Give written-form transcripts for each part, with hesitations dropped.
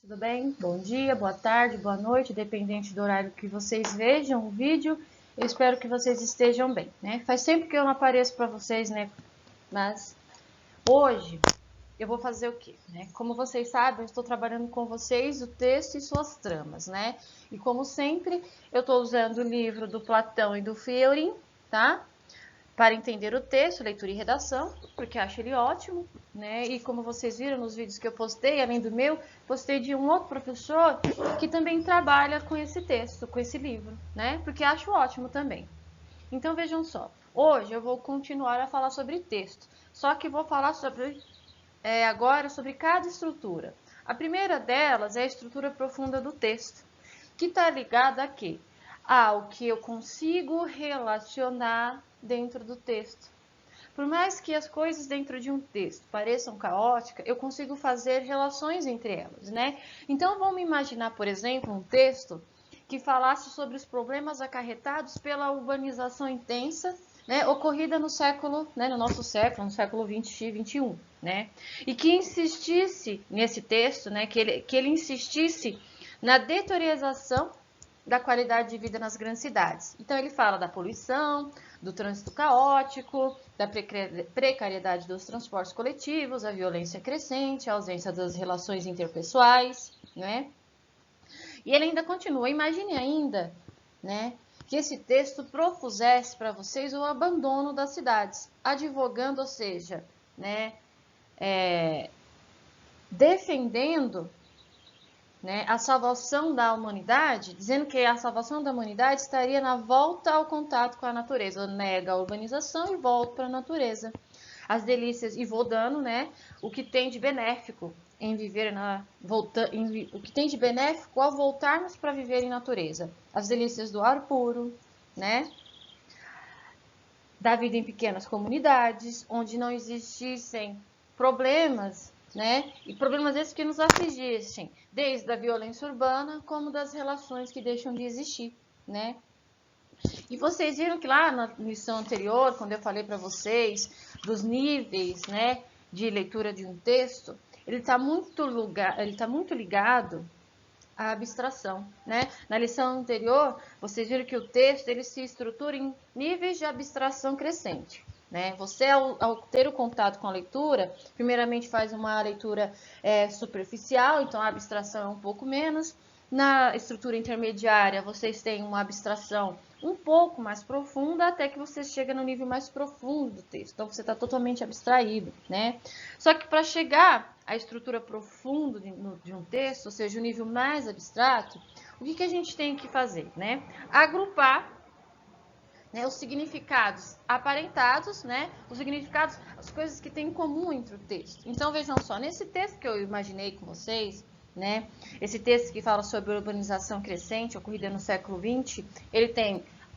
Tudo bem? Bom dia, boa tarde, boa noite, dependente do horário que vocês vejam o vídeo. Eu espero que vocês estejam bem, né? Faz tempo que eu não apareço para vocês, né? Mas hoje eu vou fazer o quê? Né? Como vocês sabem, eu estou trabalhando com vocês o texto e suas tramas, né? E como sempre, eu estou usando o livro do Platão e do Feuerin, tá? Para entender o texto, leitura e redação, porque acho ele ótimo, né? E como vocês viram nos vídeos que eu postei, além do meu, postei de um outro professor que também trabalha com esse texto, com esse livro, né? Porque acho ótimo também. Então vejam só, hoje eu vou continuar a falar sobre texto, só que vou falar agora sobre cada estrutura. A primeira delas é a estrutura profunda do texto, que está ligada a quê? Ao que eu consigo relacionar dentro do texto. Por mais que as coisas dentro de um texto pareçam caóticas, eu consigo fazer relações entre elas, né? Então vamos imaginar, por exemplo, um texto que falasse sobre os problemas acarretados pela urbanização intensa, né, ocorrida no século, né, no nosso século, no século 20 e 21, né? E que insistisse nesse texto, né, que ele insistisse na deterioração da qualidade de vida nas grandes cidades. Então ele fala da poluição, do trânsito caótico, da precariedade dos transportes coletivos, a violência crescente, a ausência das relações interpessoais, né? E ele ainda continua, imagine ainda, né, que esse texto propusesse para vocês o abandono das cidades, advogando, ou seja, né, defendendo, né, a salvação da humanidade, dizendo que a salvação da humanidade estaria na volta ao contato com a natureza. Nega a urbanização e volta para a natureza. As delícias, e vou dando, né, o que tem de benéfico em viver o que tem de benéfico ao voltarmos para viver em natureza. As delícias do ar puro, né, da vida em pequenas comunidades, onde não existissem problemas, né? E problemas esses que nos afligissem, desde a violência urbana, como das relações que deixam de existir, né? E vocês viram que lá na lição anterior, quando eu falei para vocês dos níveis, né, de leitura de um texto, ele está muito ligado à abstração, né? Na lição anterior, vocês viram que o texto ele se estrutura em níveis de abstração crescente. Né? Você, ao ter o contato com a leitura, primeiramente faz uma leitura superficial, então a abstração é um pouco menos. Na estrutura intermediária, vocês têm uma abstração um pouco mais profunda, até que você chega no nível mais profundo do texto. Então, você está totalmente abstraído, né? Só que para chegar à estrutura profunda de um texto, ou seja, o nível mais abstrato, o que a gente tem que fazer, né? Agrupar, né, os significados aparentados, né, os significados, as coisas que têm em comum entre o texto. Então, vejam só, nesse texto que eu imaginei com vocês, né, esse texto que fala sobre a urbanização crescente ocorrida no século XX, ele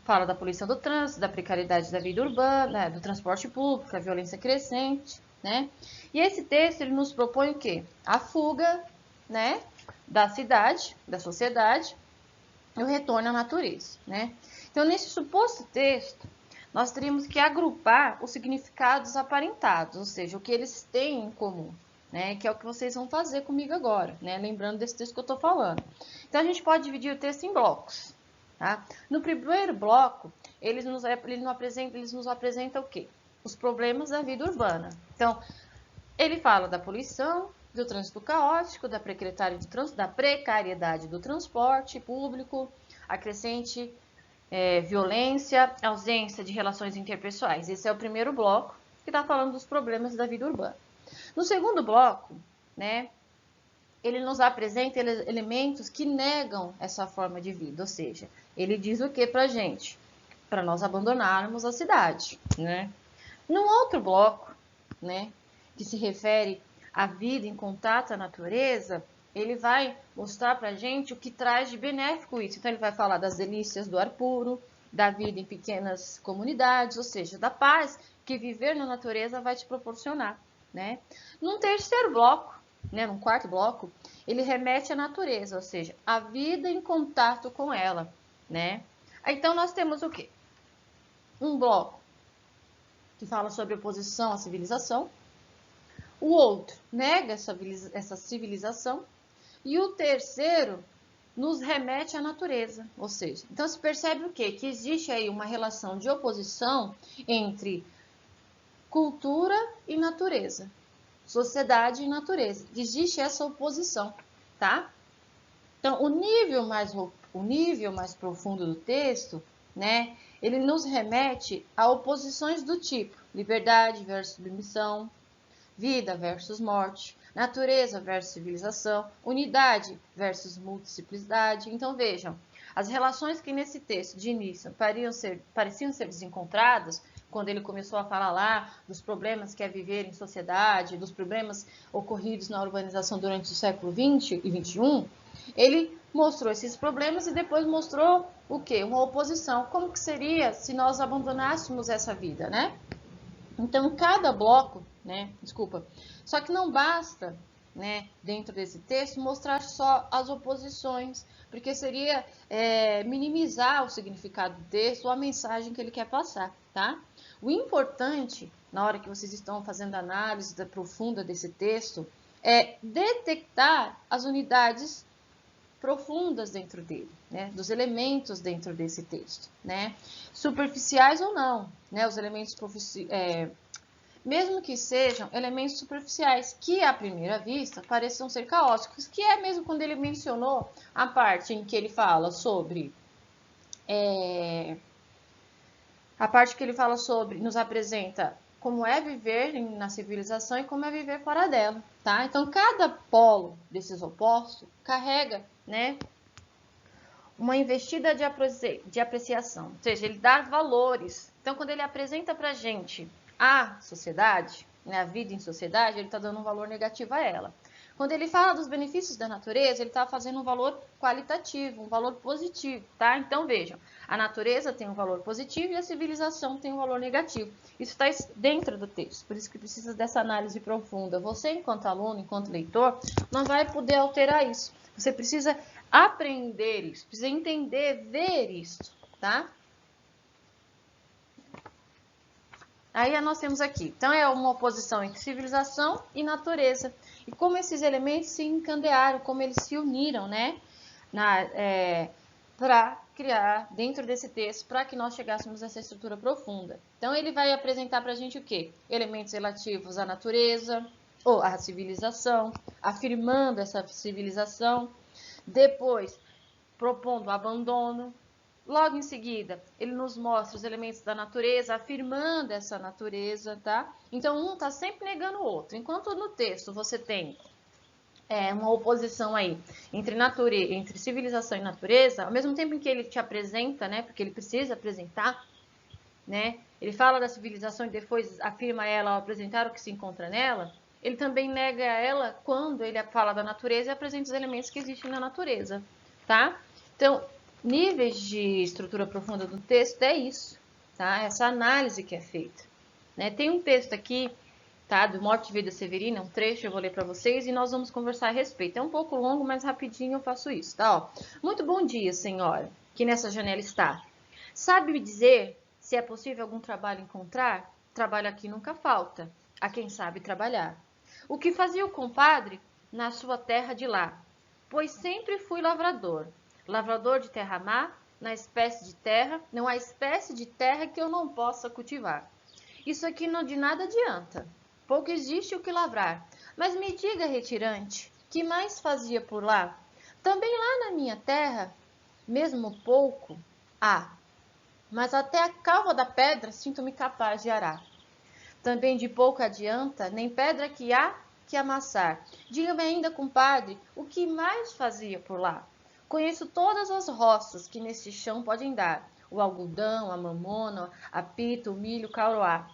fala da poluição do trânsito, da precariedade da vida urbana, do transporte público, a violência crescente, né? E esse texto ele nos propõe o quê? A fuga, né, da cidade, da sociedade, e o retorno à natureza, né? Então, nesse suposto texto, nós teríamos que agrupar os significados aparentados, ou seja, o que eles têm em comum, né? Que é o que vocês vão fazer comigo agora, né? Lembrando desse texto que eu estou falando. Então, a gente pode dividir o texto em blocos, tá? No primeiro bloco, eles nos apresentam o quê? Os problemas da vida urbana. Então, ele fala da poluição, do trânsito caótico, da precariedade do transporte público, a crescente violência, ausência de relações interpessoais. Esse é o primeiro bloco que está falando dos problemas da vida urbana. No segundo bloco, né, ele nos apresenta elementos que negam essa forma de vida, ou seja, ele diz o que para a gente? Para nós abandonarmos a cidade, né? Num outro bloco, né, que se refere à vida em contato à natureza, ele vai mostrar para a gente o que traz de benéfico isso. Então, ele vai falar das delícias do ar puro, da vida em pequenas comunidades, ou seja, da paz que viver na natureza vai te proporcionar, né? Num terceiro bloco, né, num quarto bloco, ele remete à natureza, ou seja, a vida em contato com ela, né? Então, nós temos o quê? Um bloco que fala sobre oposição à civilização. O outro nega essa civilização E o terceiro nos remete à natureza, ou seja, então se percebe o quê? Que existe aí uma relação de oposição entre cultura e natureza, sociedade e natureza. Existe essa oposição, tá? Então, o nível mais profundo do texto, né, ele nos remete a oposições do tipo liberdade versus submissão, vida versus morte, natureza versus civilização, unidade versus multiplicidade. Então, vejam, as relações que nesse texto de início pareciam ser desencontradas, quando ele começou a falar lá dos problemas que é viver em sociedade, dos problemas ocorridos na urbanização durante o século XX e XXI, ele mostrou esses problemas e depois mostrou o quê? Uma oposição. Como que seria se nós abandonássemos essa vida, né? Então, cada bloco, né? Desculpa. Só que não basta, né, dentro desse texto, mostrar só as oposições, porque seria minimizar o significado do texto ou a mensagem que ele quer passar, tá? O importante, na hora que vocês estão fazendo a análise profunda desse texto, é detectar as unidades profundas dentro dele, né? Dos elementos dentro desse texto, né? Superficiais ou não, né? Os elementos mesmo que sejam elementos superficiais, que à primeira vista pareçam ser caóticos, que é mesmo quando ele mencionou a parte em que ele fala sobre nos apresenta como é viver na civilização e como é viver fora dela, tá? Então, cada polo desses opostos carrega, né, uma investida de apreciação, ou seja, ele dá valores. Então, quando ele apresenta pra gente a sociedade, né, a vida em sociedade, ele está dando um valor negativo a ela. Quando ele fala dos benefícios da natureza, ele está fazendo um valor qualitativo, um valor positivo, tá? Então, vejam, a natureza tem um valor positivo e a civilização tem um valor negativo. Isso está dentro do texto, por isso que precisa dessa análise profunda. Você, enquanto aluno, enquanto leitor, não vai poder alterar isso. Você precisa aprender isso, precisa entender, ver isso, tá? Aí nós temos aqui, então é uma oposição entre civilização e natureza. E como esses elementos se encandearam, como eles se uniram, né? Para criar dentro desse texto, para que nós chegássemos a essa estrutura profunda. Então ele vai apresentar para a gente o quê? Elementos relativos à natureza, ou à civilização, afirmando essa civilização. Depois, propondo o abandono. Logo em seguida, ele nos mostra os elementos da natureza, afirmando essa natureza, tá? Então, um está sempre negando o outro. Enquanto no texto você tem uma oposição aí entre civilização e natureza, ao mesmo tempo em que ele te apresenta, né? Porque ele precisa apresentar, né? Ele fala da civilização e depois afirma ela ao apresentar o que se encontra nela. Ele também nega ela quando ele fala da natureza e apresenta os elementos que existem na natureza, tá? Então, níveis de estrutura profunda do texto é isso, tá? Essa análise que é feita, né? Tem um texto aqui, tá? Do Morte e Vida Severina, um trecho eu vou ler para vocês e nós vamos conversar a respeito. É um pouco longo, mas rapidinho eu faço isso, tá? Ó, muito bom dia, senhora, que nessa janela está. Sabe me dizer se é possível algum trabalho encontrar? Trabalho aqui nunca falta, a quem sabe trabalhar. O que fazia o compadre na sua terra de lá? Pois sempre fui lavrador. Lavrador de terra má, na espécie de terra, não há espécie de terra que eu não possa cultivar. Isso aqui não de nada adianta. Pouco existe o que lavrar. Mas me diga, retirante, que mais fazia por lá? Também lá na minha terra, mesmo pouco, há. Mas até a calva da pedra sinto-me capaz de arar. Também de pouco adianta, nem pedra que há que amassar. Diga-me ainda, compadre, o que mais fazia por lá? Conheço todas as roças que neste chão podem dar, o algodão, a mamona, a pita, o milho, o cauroá.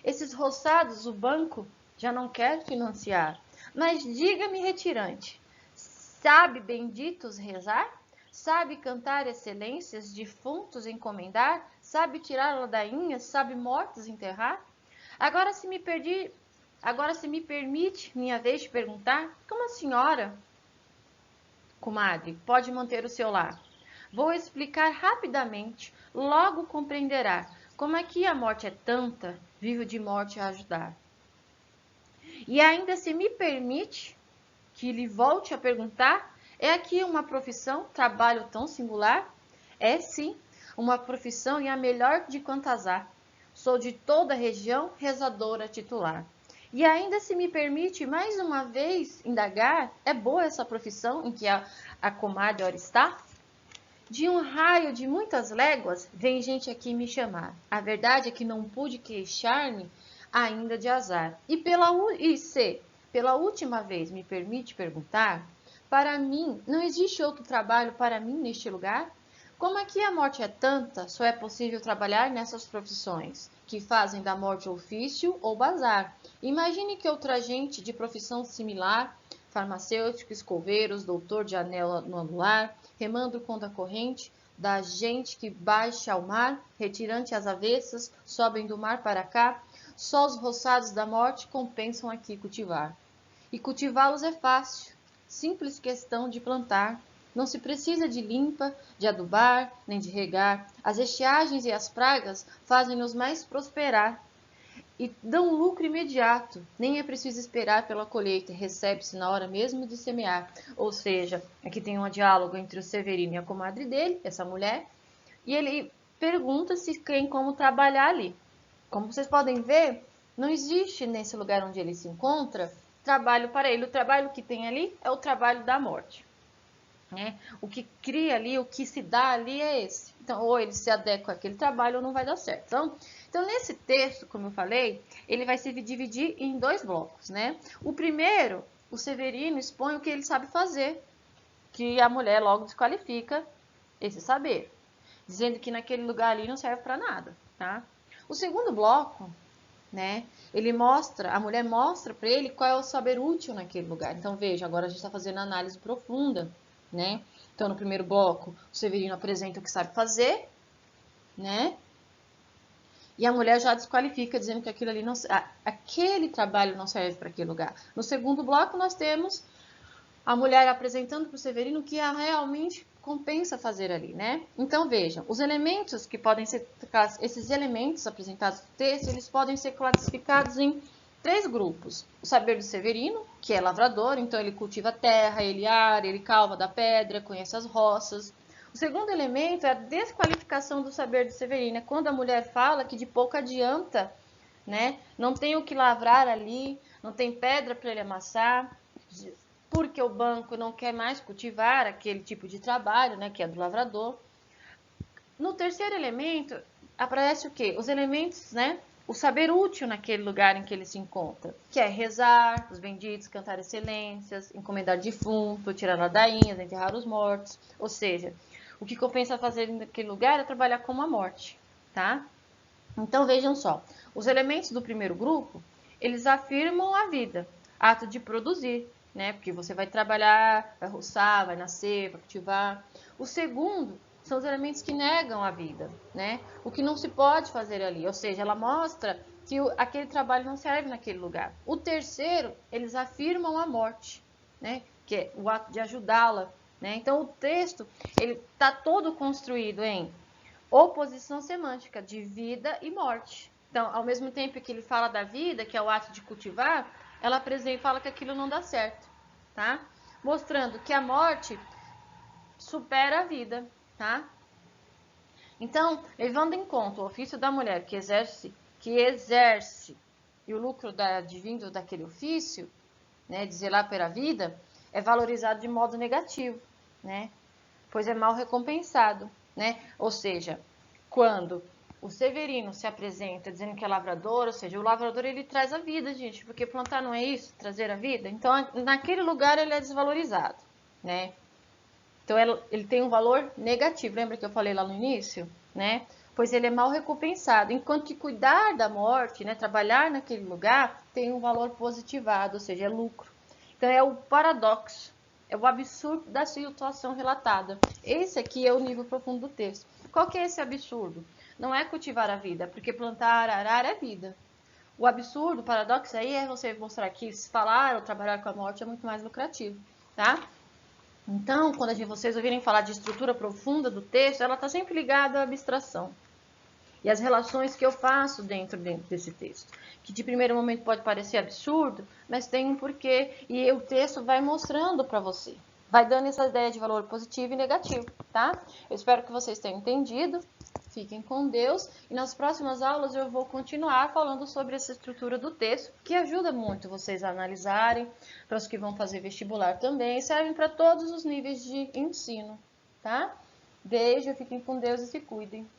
Esses roçados o banco já não quer financiar. Mas diga-me, retirante, sabe benditos rezar? Sabe cantar excelências, defuntos encomendar? Sabe tirar ladainhas? Sabe mortos enterrar? Agora se me permite, minha vez de perguntar, como a senhora, comadre, pode manter o seu lar? Vou explicar rapidamente, logo compreenderá. Como aqui a morte é tanta, vivo de morte a ajudar. E ainda se me permite que lhe volte a perguntar, É aqui uma profissão, trabalho tão singular? É sim, uma profissão e a melhor de quantas há. Sou de toda a região, rezadora titular. E ainda se me permite mais uma vez indagar, é boa essa profissão em que a comadre ora está? De um raio de muitas léguas, vem gente aqui me chamar. A verdade é que não pude queixar-me ainda de azar. E se, pela última vez, me permite perguntar, para mim, não existe outro trabalho para mim neste lugar? Como aqui a morte é tanta, só é possível trabalhar nessas profissões, que fazem da morte ofício ou bazar. Imagine que outra gente de profissão similar, farmacêutico, escoveiros, doutor de anel no anular, remando contra a corrente, da gente que baixa ao mar, retirante as avessas, sobem do mar para cá, só os roçados da morte compensam aqui cultivar. E cultivá-los é fácil, simples questão de plantar. Não se precisa de limpa, de adubar, nem de regar. As estiagens e as pragas fazem-nos mais prosperar e dão lucro imediato. Nem é preciso esperar pela colheita, recebe-se na hora mesmo de semear. Ou seja, aqui tem um diálogo entre o Severino e a comadre dele, essa mulher, e ele pergunta se tem como trabalhar ali. Como vocês podem ver, não existe nesse lugar onde ele se encontra trabalho para ele. O trabalho que tem ali é o trabalho da morte. Né? O que cria ali, o que se dá ali é esse. Então, ou ele se adequa àquele trabalho ou não vai dar certo. Então, nesse texto, como eu falei, ele vai se dividir em dois blocos, né? O primeiro, o Severino expõe o que ele sabe fazer, que a mulher logo desqualifica esse saber, dizendo que naquele lugar ali não serve para nada, tá? O segundo bloco, né? A mulher mostra para ele qual é o saber útil naquele lugar. Então, veja, agora a gente está fazendo análise profunda, né? Então, no primeiro bloco, o Severino apresenta o que sabe fazer, né? E a mulher já desqualifica, dizendo que aquilo ali não, aquele trabalho não serve para aquele lugar. No segundo bloco, nós temos a mulher apresentando para o Severino o que realmente compensa fazer ali, né? Então, vejam, os elementos que podem ser, esses elementos apresentados no texto, eles podem ser classificados em três grupos. O saber do Severino, que é lavrador, então ele cultiva a terra, ele ara, ele calva da pedra, conhece as roças. O segundo elemento é a desqualificação do saber do Severino, é quando a mulher fala que de pouco adianta, né? Não tem o que lavrar ali, não tem pedra para ele amassar, porque o banco não quer mais cultivar aquele tipo de trabalho, né, que é do lavrador. No terceiro elemento, aparece o quê? Os elementos, né, o saber útil naquele lugar em que ele se encontra, que é rezar, os benditos, cantar excelências, encomendar defunto, tirar ladainhas, enterrar os mortos. Ou seja, o que compensa fazer naquele lugar é trabalhar com a morte, tá? Então, vejam só, os elementos do primeiro grupo, eles afirmam a vida, ato de produzir, né? Porque você vai trabalhar, vai roçar, vai nascer, vai cultivar. O segundo são os elementos que negam a vida, né? O que não se pode fazer ali, ou seja, ela mostra que aquele trabalho não serve naquele lugar. O terceiro, eles afirmam a morte, né? Que é o ato de ajudá-la, né? Então, o texto, ele está todo construído em oposição semântica de vida e morte. Então, ao mesmo tempo que ele fala da vida, que é o ato de cultivar, ela fala que aquilo não dá certo, tá? Mostrando que a morte supera a vida, tá? Então, levando em conta o ofício da mulher que exerce e o lucro advindo daquele ofício, né, de zelar pela vida, é valorizado de modo negativo, né? Pois é mal recompensado, né? Ou seja, quando o Severino se apresenta dizendo que é lavrador, ou seja, o lavrador ele traz a vida, gente, porque plantar não é isso, trazer a vida? Então, naquele lugar ele é desvalorizado, né? Então, ele tem um valor negativo, lembra que eu falei lá no início, né? Pois ele é mal recompensado, enquanto que cuidar da morte, né, trabalhar naquele lugar, tem um valor positivado, ou seja, é lucro. Então, é o paradoxo, é o absurdo da situação relatada. Esse aqui é o nível profundo do texto. Qual que é esse absurdo? Não é cultivar a vida, porque plantar, arar é vida. O absurdo, o paradoxo aí é você mostrar que falar ou trabalhar com a morte é muito mais lucrativo, tá? Então, quando vocês ouvirem falar de estrutura profunda do texto, ela está sempre ligada à abstração. E as relações que eu faço dentro desse texto. Que de primeiro momento pode parecer absurdo, mas tem um porquê. E o texto vai mostrando para você, vai dando essa ideia de valor positivo e negativo, tá? Eu espero que vocês tenham entendido. Fiquem com Deus. E nas próximas aulas eu vou continuar falando sobre essa estrutura do texto, que ajuda muito vocês a analisarem, para os que vão fazer vestibular também, servem para todos os níveis de ensino, tá? Beijo, fiquem com Deus e se cuidem.